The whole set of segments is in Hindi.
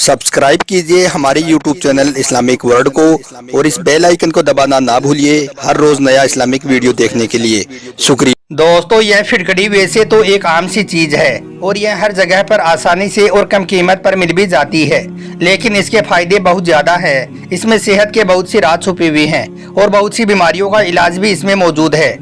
सब्सक्राइब कीजिए हमारे YouTube चैनल इस्लामिक वर्ल्ड को और इस बेल आइकन को दबाना ना भूलिए हर रोज नया इस्लामिक वीडियो देखने के लिए। शुक्रिया। दोस्तों, यह फिटकड़ी वैसे तो एक आम सी चीज है और यह हर जगह पर आसानी से और कम कीमत पर मिल भी जाती है, लेकिन इसके फायदे बहुत ज्यादा हैं। इसमें सेहत के बहुत सी राज छुपी हुई हैं और बहुत सी बीमारियों का इलाज भी इसमें मौजूद है।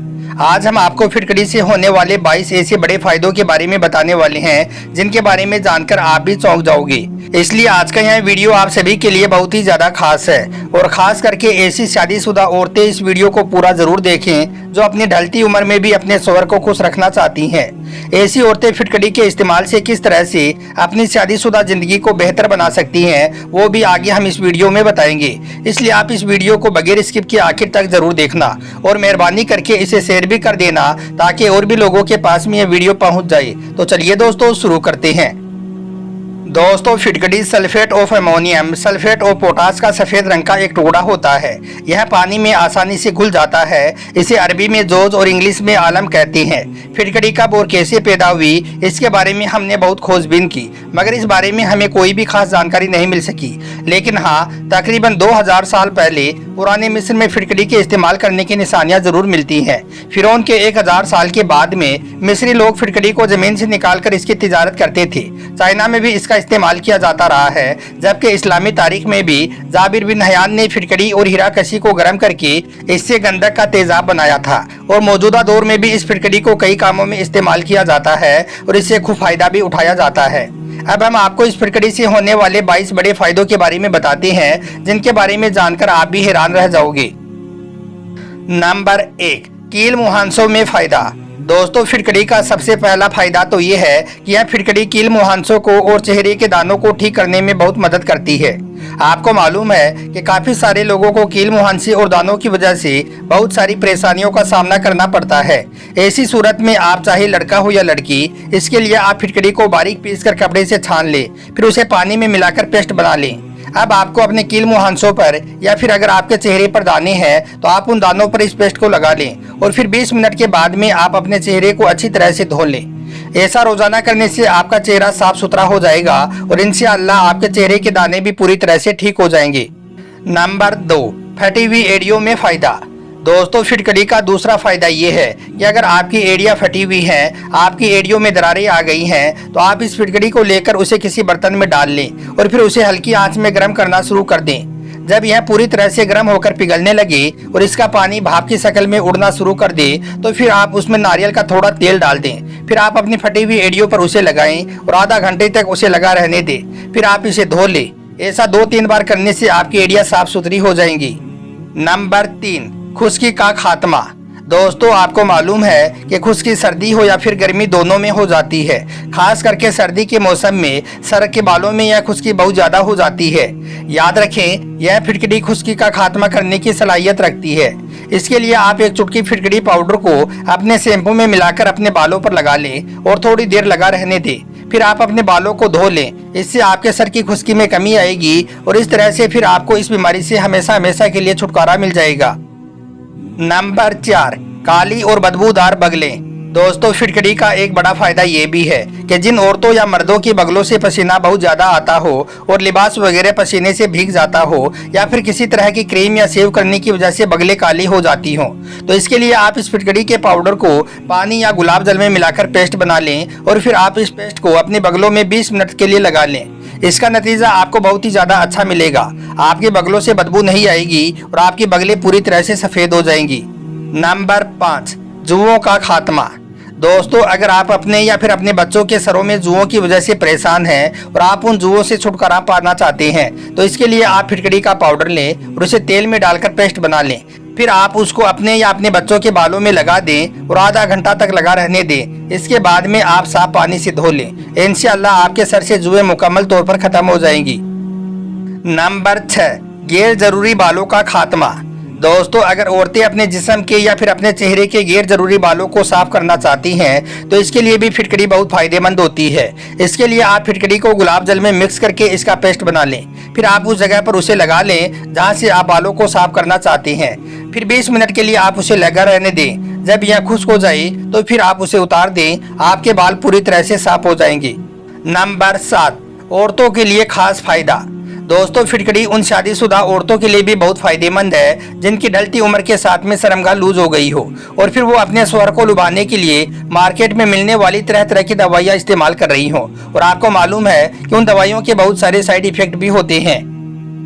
आज हम आपको फिटकड़ी से होने वाले 22 ऐसे बड़े फायदों के बारे में बताने वाले हैं जिनके बारे में जानकर आप भी चौंक जाओगे। इसलिए आज का यह वीडियो आप सभी के लिए बहुत ही ज्यादा खास है और खास करके ऐसी शादीशुदा औरतें इस वीडियो को पूरा जरूर देखें जो अपनी ढलती उम्र में भी अपने शौहर को खुश रखना चाहती हैं। ऐसी औरतें फिटकड़ी के इस्तेमाल से किस तरह से अपनी शादीशुदा जिंदगी को बेहतर बना सकती हैं वो भी आगे हम इस वीडियो में बताएंगे। इसलिए आप इस वीडियो को बगैर स्किप के आखिर तक जरूर देखना और मेहरबानी करके इसे शेयर भी कर देना ताकि और भी लोगों के पास में यह वीडियो पहुंच जाए। तो चलिए दोस्तों शुरू करते हैं। दोस्तों, फिटकड़ी sulphate of ammonium sulphate of potash का सफेद रंग का एक टुकड़ा होता है। यह पानी में आसानी से घुल जाता है। इसे अरबी में जोज और इंग्लिश में आलम कहते हैं। फिटकड़ी कब और कैसे पैदा हुई इसके बारे में हमने बहुत खोजबीन की, मगर इस बारे में हमें कोई भी खास जानकारी नहीं मिल सकी। लेकिन हाँ, तकरीबन 2000 साल पहले पुराने मिस्र में फिटकड़ी के इस्तेमाल करने की निशानियां जरूर मिलती हैं। फिरौन के 1000 साल के बाद में मिस्री लोग फिटकड़ी को जमीन से निकालकर इसकी तिजारत करते थे। चाइना में भी इसका इस्तेमाल किया जाता रहा है, जबकि इस्लामी तारीख में भी जाबिर बिन हयान ने फिटकड़ी और हीराकसी को गर्म करके इससे गंधक का तेजाब बनाया था और मौजूदा दौर में भी इस फिटकड़ी को कई कामों में इस्तेमाल किया जाता है और इससे खूब फायदा भी उठाया जाता है। अब हम आपको इस फिटकड़ी से होने वाले 22 बड़े फायदों के बारे में बताते हैं जिनके बारे में जानकर आप भी हैरान रह जाओगे। नंबर 1, कील मुहांसों में फायदा। दोस्तों, फिटकड़ी का सबसे पहला फायदा तो ये है कि यह फिटकड़ी कील मुहांसों को और चेहरे के दानों को ठीक करने में बहुत मदद करती है। आपको मालूम है कि काफी सारे लोगों को कील मुहांसे और दानों की वजह से बहुत सारी परेशानियों का सामना करना पड़ता है। ऐसी सूरत में आप चाहे लड़का हो या लड़की, इसके लिए आप फिटकड़ी को बारीक पीसकर कपड़े से छान लें, फिर उसे पानी में मिलाकर पेस्ट बना लें। अब आपको अपने कील मुहांसों पर या फिर अगर आपके चेहरे पर दाने हैं तो आप उन दानों पर इस पेस्ट को लगा लें और फिर 20 मिनट के बाद में आप अपने चेहरे को अच्छी तरह से धो लें। ऐसा रोजाना करने से आपका चेहरा साफ सुथरा हो जाएगा और इंशाअल्लाह आपके चेहरे के दाने भी पूरी तरह से ठीक हो जाएंगे। नंबर 2, फटी हुई एड़ियों में फायदा। दोस्तों, फिटकड़ी का दूसरा फायदा ये है कि अगर आपकी एड़ियां फटी हुई हैं, आपकी एड़ियों में दरारें आ गई हैं, तो आप इस फिटकड़ी को लेकर उसे किसी बर्तन में डाल लें और फिर उसे हल्की आंच में गर्म करना शुरू कर दें। जब यह पूरी तरह से गर्म होकर पिघलने लगे और इसका पानी भाप की शक्ल में उड़ना शुरू कर दे तो फिर आप उसमें नारियल का थोड़ा तेल डाल दें। फिर आप अपनी फटी हुई एड़ियों पर उसे लगाएं और आधा घंटे तक उसे लगा रहने दें। फिर आप इसे धो लें। ऐसा 2-3 बार करने से आपकी एड़ियां साफ सुथरी हो जाएंगी। नंबर 3, खुश्की का खात्मा। दोस्तों, आपको मालूम है कि खुश्की सर्दी हो या फिर गर्मी दोनों में हो जाती है। खास करके सर्दी के मौसम में सर के बालों में यह खुश्की बहुत ज्यादा हो जाती है। याद रखें, यह फिटकड़ी खुश्की का खात्मा करने की सलाहियत रखती है। इसके लिए आप एक चुटकी फिटकड़ी पाउडर को अपने शैम्पू में मिलाकर अपने बालों पर लगा लें और थोड़ी देर लगा रहने दें। फिर आप अपने बालों को धो लें। इससे आपके सर की खुश्की में कमी आएगी और इस तरह से फिर आपको इस बीमारी से हमेशा हमेशा के लिए छुटकारा मिल जाएगा। नंबर 4, काली और बदबूदार बगलें। दोस्तों, फिटकड़ी का एक बड़ा फायदा ये भी है कि जिन औरतों या मर्दों की बगलों से पसीना बहुत ज्यादा आता हो और लिबास वगैरह पसीने से भीग जाता हो या फिर किसी तरह की क्रीम या सेव करने की वजह से बगलें काली हो जाती हो, तो इसके लिए आप इस फिटकड़ी के पाउडर को पानी या गुलाब जल में मिलाकर पेस्ट बना लें और फिर आप इस पेस्ट को अपने बगलों में 20 मिनट के लिए लगा लें। इसका नतीजा आपको बहुत ही ज्यादा अच्छा मिलेगा। आपके बगलों से बदबू नहीं आएगी और आपकी बगलें पूरी तरह से सफेद हो जाएंगी। नंबर 5, जुओं का खात्मा। दोस्तों, अगर आप अपने या फिर अपने बच्चों के सरों में जुओं की वजह से परेशान हैं और आप उन जुओं से छुटकारा पाना चाहते हैं तो इसके लिए आप फिटकड़ी का पाउडर लें और उसे तेल में डालकर पेस्ट बना लें। फिर आप उसको अपने या अपने बच्चों के बालों में लगा दें और आधा घंटा तक लगा रहने दें। इसके बाद में आप साफ पानी से धो लें। इंशाअल्लाह आपके सर से जुएं मुकम्मल तौर पर खत्म हो जाएंगी। नंबर 6, गैर जरूरी बालों का खात्मा। दोस्तों, अगर औरतें अपने जिस्म के या फिर अपने चेहरे के गैर जरूरी बालों को साफ करना चाहती हैं तो इसके लिए भी फिटकड़ी बहुत फायदेमंद होती है। इसके लिए आप फिटकड़ी को गुलाब जल में मिक्स करके इसका पेस्ट बना लें। फिर आप उस जगह पर उसे लगा लें जहां से आप बालों को साफ करना चाहते हैं। फिर 20 मिनट के लिए आप उसे लगा रहने दें। जब यह खुश्क हो जाए तो फिर आप उसे उतार दें। आपके बाल पूरी तरह से साफ हो जाएंगे। नंबर 7, औरतों के लिए खास फायदा। दोस्तों, फिटकरी उन शादीशुदा औरतों के लिए भी बहुत फायदेमंद है जिनकी ढलती उम्र के साथ में शर्मगाह लूज हो गई हो और फिर वो अपने शौहर को लुभाने के लिए मार्केट में मिलने वाली तरह तरह की दवाइयाँ इस्तेमाल कर रही हो और आपको मालूम है कि उन दवाइयों के बहुत सारे साइड इफेक्ट भी होते हैं।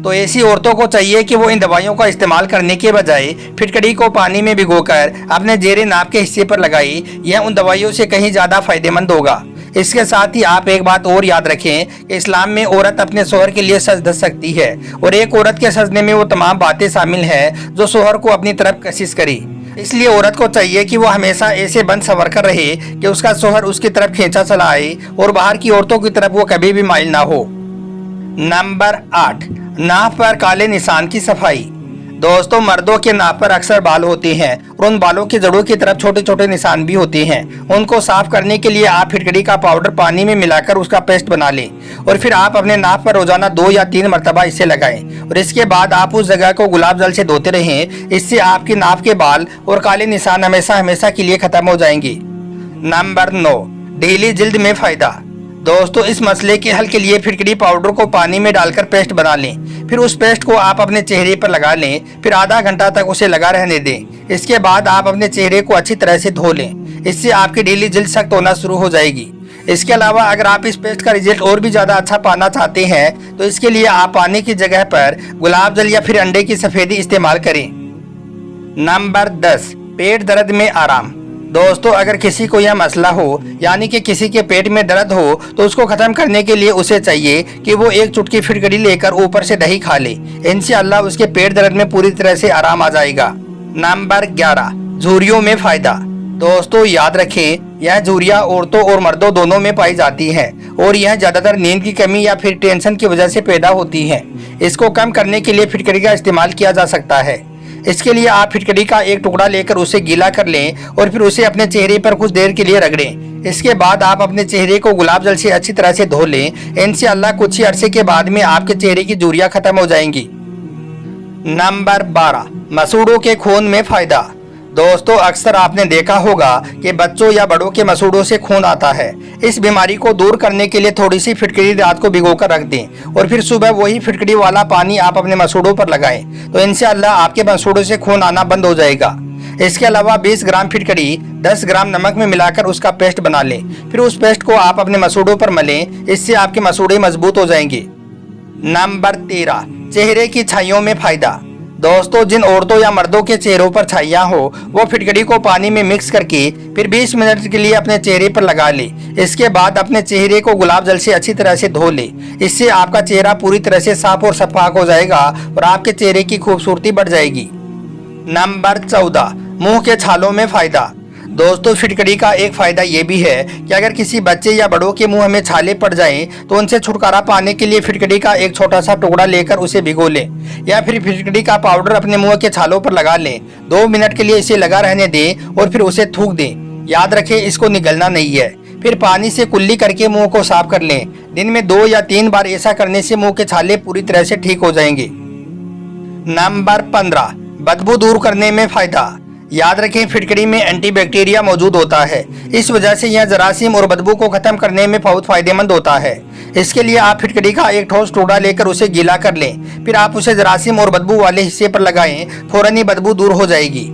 तो ऐसी औरतों को चाहिए कि वो इन दवाइयों का इस्तेमाल करने के बजाय फिटकरी को पानी में भिगोकर अपने जेरे नाप के हिस्से पर लगाई। यह उन दवाइयों से कहीं ज्यादा फायदेमंद होगा। इसके साथ ही आप एक बात और याद रखें कि इस्लाम में औरत अपने शौहर के लिए सज धज सकती है और एक औरत के सजने में वो तमाम बातें शामिल हैं जो शौहर को अपनी तरफ कशिश करे। इसलिए औरत को चाहिए कि वो हमेशा ऐसे बन संवर कर रहे कि उसका शौहर उसकी तरफ खींचा चला आए और बाहर की औरतों की तरफ वो कभी भी माइल ना हो। नंबर 8, नाक पर काले निशान की सफाई। दोस्तों, मर्दों के नाक पर अक्सर बाल होते हैं और उन बालों की जड़ों की तरफ छोटे छोटे निशान भी होते हैं। उनको साफ करने के लिए आप फिटकरी का पाउडर पानी में मिलाकर उसका पेस्ट बना लें और फिर आप अपने नाक पर रोजाना 2 या 3 मरतबा इसे लगाएं और इसके बाद आप उस जगह को गुलाब जल से धोते रहें। इससे आपकी नाक के बाल और काले निशान हमेशा हमेशा के लिए खत्म हो जाएंगे। नंबर 9, ढीली जिल्द में फायदा। दोस्तों, इस मसले के हल के लिए फिटकरी पाउडर को पानी में डालकर पेस्ट बना लें। फिर उस पेस्ट को आप अपने चेहरे पर लगा लें। फिर आधा घंटा तक उसे लगा रहने दें। इसके बाद आप अपने चेहरे को अच्छी तरह से धो लें। इससे आपकी ढीली जिल्द सख्त होना शुरू हो जाएगी। इसके अलावा अगर आप इस पेस्ट का रिजल्ट और भी ज़्यादा अच्छा पाना चाहते हैं तो इसके लिए आप पानी की जगह पर गुलाब जल या फिर अंडे की सफ़ेदी इस्तेमाल करें। नंबर 10, पेट दर्द में आराम। दोस्तों, अगर किसी को यह मसला हो यानी कि किसी के पेट में दर्द हो तो उसको खत्म करने के लिए उसे चाहिए कि वो 1 चुटकी फिटकरी लेकर ऊपर से दही खा ले। इंशाअल्लाह उसके पेट दर्द में पूरी तरह से आराम आ जाएगा। नंबर 11, झुर्रियों में फायदा। दोस्तों, याद रखें, यह झुर्रियाँ औरतों और मर्दों दोनों में पाई जाती हैं और यह ज्यादातर नींद की कमी या फिर टेंशन की वजह से पैदा होती हैं। इसको कम करने के लिए फिटकरी का इस्तेमाल किया जा सकता है। इसके लिए आप फिटकरी का एक टुकड़ा लेकर उसे गीला कर लें और फिर उसे अपने चेहरे पर कुछ देर के लिए रगड़ें। इसके बाद आप अपने चेहरे को गुलाब जल से अच्छी तरह से धो लें। इंशाअल्लाह कुछ ही अरसे के बाद में आपके चेहरे की झुर्रियाँ खत्म हो जाएंगी। नंबर 12, मसूड़ों के खून में फायदा। दोस्तों, अक्सर आपने देखा होगा कि बच्चों या बड़ों के मसूड़ों से खून आता है। इस बीमारी को दूर करने के लिए थोड़ी सी फिटकरी रात को भिगोकर रख दें और फिर सुबह वही फिटकरी वाला पानी आप अपने मसूड़ों पर लगाएं तो इंशाअल्लाह आपके मसूड़ों से खून आना बंद हो जाएगा। इसके अलावा 20 ग्राम फिटकरी 10 ग्राम नमक में मिलाकर उसका पेस्ट बना लें। फिर उस पेस्ट को आप अपने मसूड़ों पर मलें। इससे आपके मसूड़े मजबूत हो जाएंगे। नंबर 13, चेहरे की छाइयों में फायदा। दोस्तों, जिन औरतों या मर्दों के चेहरों पर छाइयाँ हो वो फिटकरी को पानी में मिक्स करके फिर 20 मिनट के लिए अपने चेहरे पर लगा ले। इसके बाद अपने चेहरे को गुलाब जल से अच्छी तरह से धो ले। इससे आपका चेहरा पूरी तरह से साफ और शफाफ हो जाएगा और आपके चेहरे की खूबसूरती बढ़ जाएगी। नंबर 14, मुंह के छालों में फायदा। दोस्तों, फिटकरी का एक फायदा ये भी है कि अगर किसी बच्चे या बड़ों के मुंह में छाले पड़ जाएं तो उनसे छुटकारा पाने के लिए फिटकरी का एक छोटा सा टुकड़ा लेकर उसे भिगो लें या फिर फिटकरी का पाउडर अपने मुंह के छालों पर लगा लें। 2 मिनट के लिए इसे लगा रहने दें और फिर उसे थूक दें। याद रखें, इसको निगलना नहीं है। फिर पानी से कुल्ली करके मुंह को साफ कर लें। दिन में 2 या 3 बार ऐसा करने से मुंह के छाले पूरी तरह से ठीक हो जाएंगे। नंबर 15, बदबू दूर करने में फायदा। याद रखें, फिटकरी में एंटीबैक्टीरिया मौजूद होता है। इस वजह से यह जरासीम और बदबू को खत्म करने में बहुत फायदेमंद होता है। इसके लिए आप फिटकरी का एक ठोस टुकड़ा लेकर उसे गीला कर लें। फिर आप उसे जरासीम और बदबू वाले हिस्से पर लगाएं। फौरन ही बदबू दूर हो जाएगी।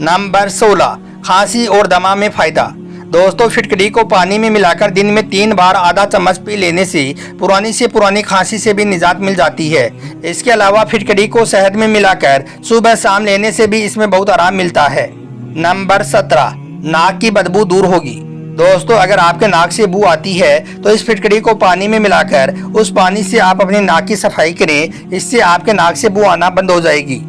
नंबर 16, खांसी और दमा में फायदा। दोस्तों, फिटकरी को पानी में मिलाकर दिन में 3 बार आधा चम्मच पी लेने से पुरानी खांसी से भी निजात मिल जाती है। इसके अलावा फिटकरी को शहद में मिलाकर सुबह शाम लेने से भी इसमें बहुत आराम मिलता है। नंबर 17, नाक की बदबू दूर होगी। दोस्तों, अगर आपके नाक से बू आती है तो इस फिटकरी को पानी में मिलाकर उस पानी से आप अपनी नाक की सफाई करें। इससे आपके नाक से बू आना बंद हो जाएगी।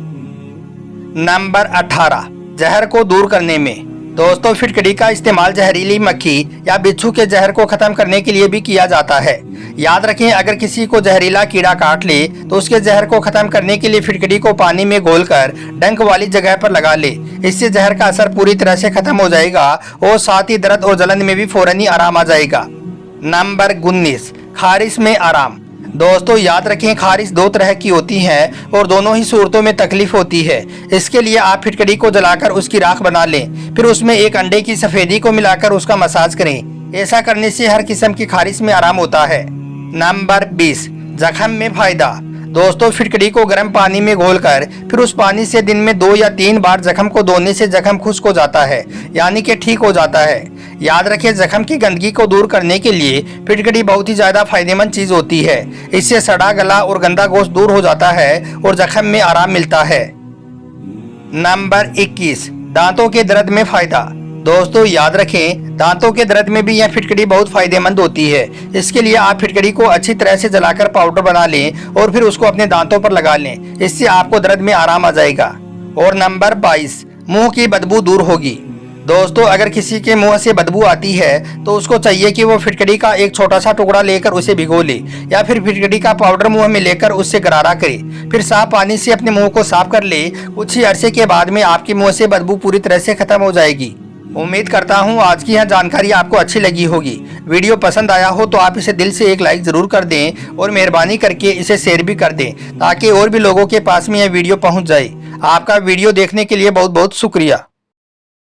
नंबर 18, जहर को दूर करने में। दोस्तों, फिटकरी का इस्तेमाल जहरीली मक्खी या बिच्छू के जहर को खत्म करने के लिए भी किया जाता है। याद रखें, अगर किसी को जहरीला कीड़ा काट ले तो उसके जहर को खत्म करने के लिए फिटकरी को पानी में घोलकर डंक वाली जगह पर लगा ले। इससे जहर का असर पूरी तरह से खत्म हो जाएगा और साथ ही दर्द और जलन में भी फौरन ही आराम आ जाएगा। नंबर 19, खारिश में आराम। दोस्तों, याद रखें, खारिश 2 तरह की होती है और दोनों ही सूरतों में तकलीफ होती है। इसके लिए आप फिटकरी को जलाकर उसकी राख बना लें। फिर उसमें एक अंडे की सफेदी को मिलाकर उसका मसाज करें। ऐसा करने से हर किस्म की खारिश में आराम होता है। नंबर 20, जख्म में फायदा। दोस्तों, फिटकरी को गर्म पानी में घोलकर फिर उस पानी से दिन में 2 या 3 बार जख्म को धोने से जख्म खुश्क हो जाता है, यानी कि ठीक हो जाता है। याद रखें, जख्म की गंदगी को दूर करने के लिए फिटकरी बहुत ही ज़्यादा फायदेमंद चीज़ होती है। इससे सड़ा गला और गंदा गोश्त दूर हो जाता है और जख्म में आराम मिलता है। नंबर 21, दांतों के दर्द में फायदा। दोस्तों, याद रखें, दांतों के दर्द में भी यह फिटकरी बहुत फायदेमंद होती है। इसके लिए आप फिटकरी को अच्छी तरह से जलाकर पाउडर बना लें और फिर उसको अपने दांतों पर लगा लें। इससे आपको दर्द में आराम आ जाएगा। और नंबर 22, मुंह की बदबू दूर होगी। दोस्तों, अगर किसी के मुंह से बदबू आती है तो उसको चाहिए कि वो फिटकरी का एक छोटा सा टुकड़ा लेकर उसे भिगो ले, या फिर फिटकरी का पाउडर मुंह में लेकर उससे गरारा करे, फिर साफ पानी से अपने मुंह को साफ कर ले। कुछ ही अरसे के बाद में आपके मुंह से बदबू पूरी तरह से खत्म हो जाएगी। उम्मीद करता हूँ आज की यह जानकारी आपको अच्छी लगी होगी। वीडियो पसंद आया हो तो आप इसे दिल से एक लाइक ज़रूर कर दें और मेहरबानी करके इसे शेयर भी कर दें, ताकि और भी लोगों के पास में यह वीडियो पहुँच जाए। आपका वीडियो देखने के लिए बहुत बहुत शुक्रिया।